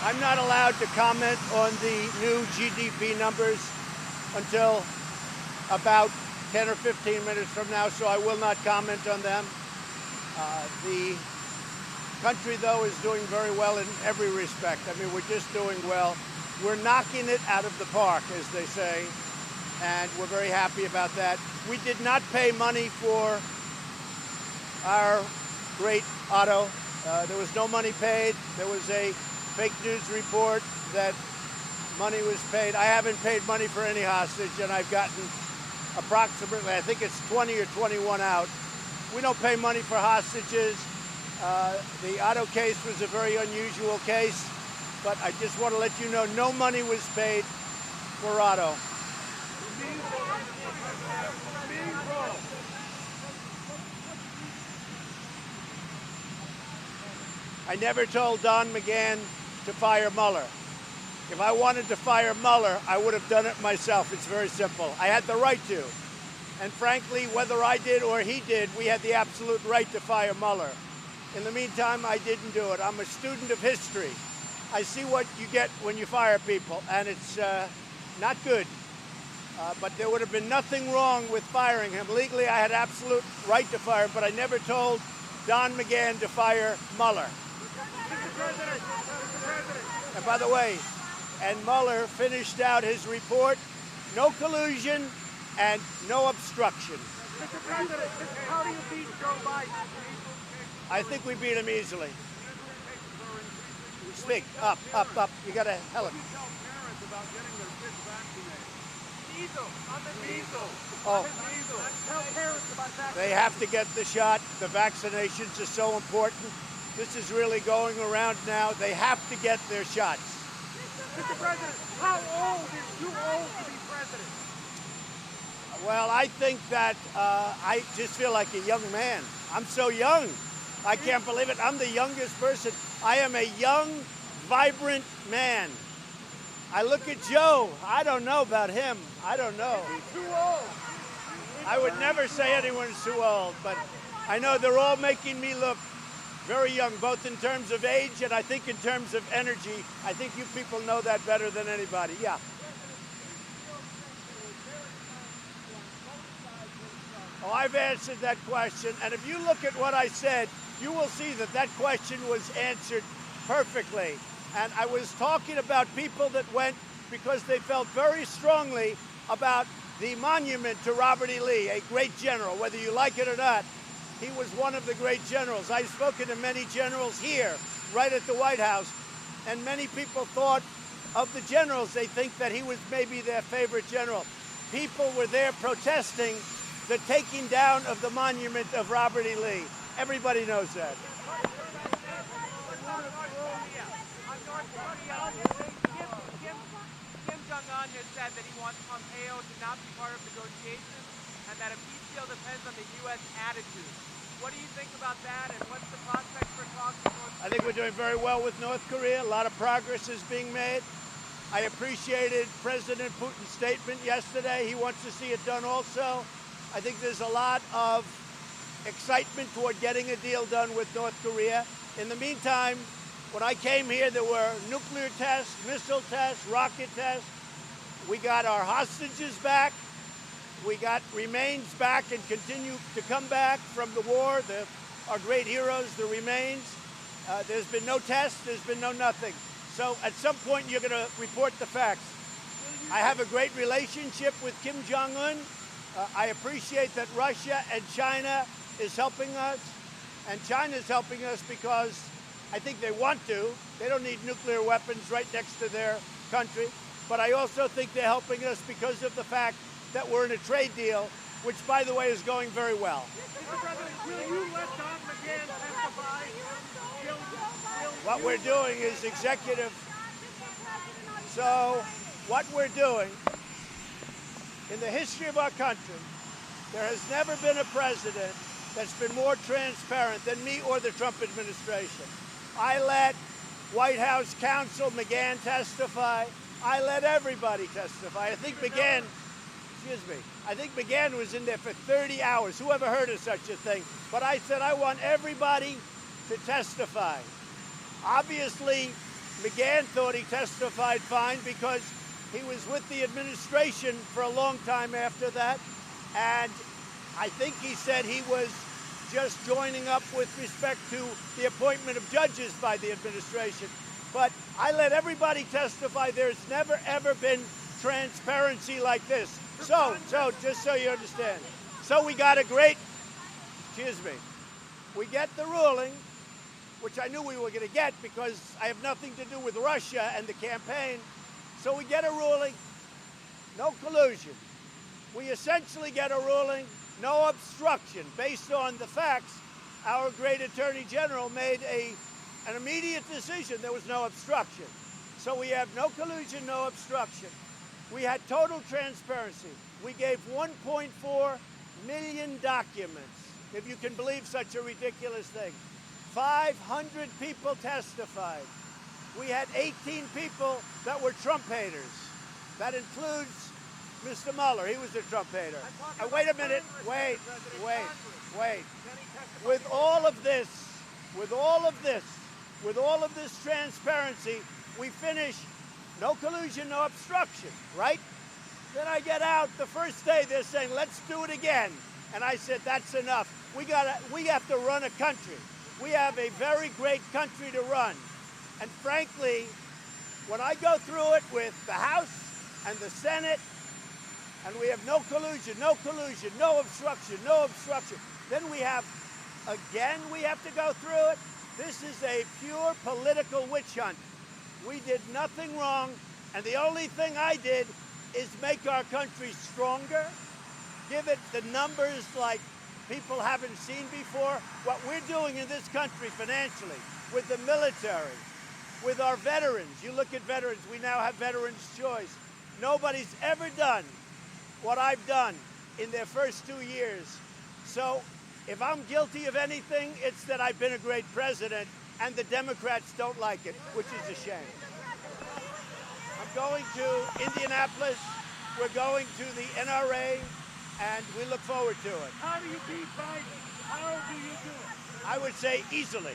I'm not allowed to comment on the new GDP numbers until about 10 or 15 minutes from now, so I will not comment on them. The country, though, is doing very well in every respect. I mean, we're just doing well. We're knocking it out of the park, as they say, and we're very happy about that. We did not pay money for our great Otto. There was no money paid. There was a fake news report that money was paid. I haven't paid money for any hostage, and I've gotten approximately, I think it's 20 or 21 out. We don't pay money for hostages. The Otto case was a very unusual case, but I just want to let you know no money was paid for Otto. I never told Don McGahn to fire Mueller. If I wanted to fire Mueller, I would have done it myself. It's very simple. I had the right to. And frankly, whether I did or he did, we had the absolute right to fire Mueller. In the meantime, I didn't do it. I'm a student of history. I see what you get when you fire people, and it's not good. But there would have been nothing wrong with firing him. Legally, I had absolute right to fire him, but I never told Don McGahn to fire Mueller. And by the way, and Mueller finished out his report, no collusion and no obstruction. Mr. President, how do you beat Joe Biden? I think we beat him easily. Speak, up. You gotta tell him. Tell parents about getting their kids vaccinated. Measles, on the measles. Oh. Tell parents about that. They have to get the shot. The vaccinations are so important. This is really going around now. They have to get their shots. Mr. President, how old is too old to be president? Well, I think that I just feel like a young man. I'm so young. I can't believe it. I'm the youngest person. I am a young, vibrant man. I look at Joe. I don't know about him. I don't know. Too old. I would never say anyone's too old, but I know they're all making me look very young, both in terms of age and I think in terms of energy. I think you people know that better than anybody. Yeah. Oh, I've answered that question, and if you look at what I said, you will see that that question was answered perfectly. And I was talking about people that went because they felt very strongly about the monument to Robert E. Lee, a great general, whether you like it or not. He was one of the great generals. I've spoken to many generals here, right at the White House, and many people thought of the generals. They think that he was maybe their favorite general. People were there protesting the taking down of the monument of Robert E. Lee. Everybody knows that. Kim Jong-un has said that he wants Pompeo to not be part of negotiations and that a peace deal depends on the U.S. attitude. What do you think about that, and what's the prospect for talks with North Korea? I think we're doing very well with North Korea. A lot of progress is being made. I appreciated President Putin's statement yesterday. He wants to see it done also. I think there's a lot of excitement toward getting a deal done with North Korea. In the meantime, when I came here, there were nuclear tests, missile tests, rocket tests. We got our hostages back. We got remains back and continue to come back from the war. Our great heroes, the remains. There's been no tests. There's been no nothing. So at some point, you're going to report the facts. I have a great relationship with Kim Jong-un. I appreciate that Russia and China is helping us. And China's helping us because I think they want to. They don't need nuclear weapons right next to their country. But I also think they're helping us because of the fact that we're in a trade deal, which, by the way, is going very well. Mr. President, will you let Don McGahn testify? What we're doing is executive. So what we're doing, in the history of our country, there has never been a president that's been more transparent than me or the Trump administration. I let White House counsel McGahn testify. I let everybody testify. I think McGahn was in there for 30 hours. Who ever heard of such a thing? But I said I want everybody to testify. Obviously, McGahn thought he testified fine because he was with the administration for a long time after that. And I think he said he was just joining up with respect to the appointment of judges by the administration. But I let everybody testify. There's never, ever been transparency like this. So just so you understand. So we got a great, we get the ruling, which I knew we were going to get because I have nothing to do with Russia and the campaign. So we get a ruling, no collusion. We essentially get a ruling, no obstruction. Based on the facts, our great Attorney General made an immediate decision. There was no obstruction. So we have no collusion, no obstruction. We had total transparency. We gave 1.4 million documents, if you can believe such a ridiculous thing. 500 people testified. We had 18 people that were Trump haters. That includes Mr. Mueller. He was a Trump hater. Wait a minute. Wait. With all of this transparency, we finish no collusion, no obstruction, right? Then I get out the first day, they're saying, let's do it again. And I said, that's enough. We have to run a country. We have a very great country to run. And frankly, when I go through it with the House and the Senate, and we have no collusion, no obstruction, then we have to go through it. This is a pure political witch hunt. We did nothing wrong, and the only thing I did is make our country stronger, give it the numbers like people haven't seen before. What we're doing in this country financially, with the military, with our veterans. You look at veterans, we now have Veterans Choice. Nobody's ever done what I've done in their first 2 years. So if I'm guilty of anything, it's that I've been a great president, and the Democrats don't like it, which is a shame. I'm going to Indianapolis. We're going to the NRA, and we look forward to it. How do you beat Biden? How do you do it? I would say easily.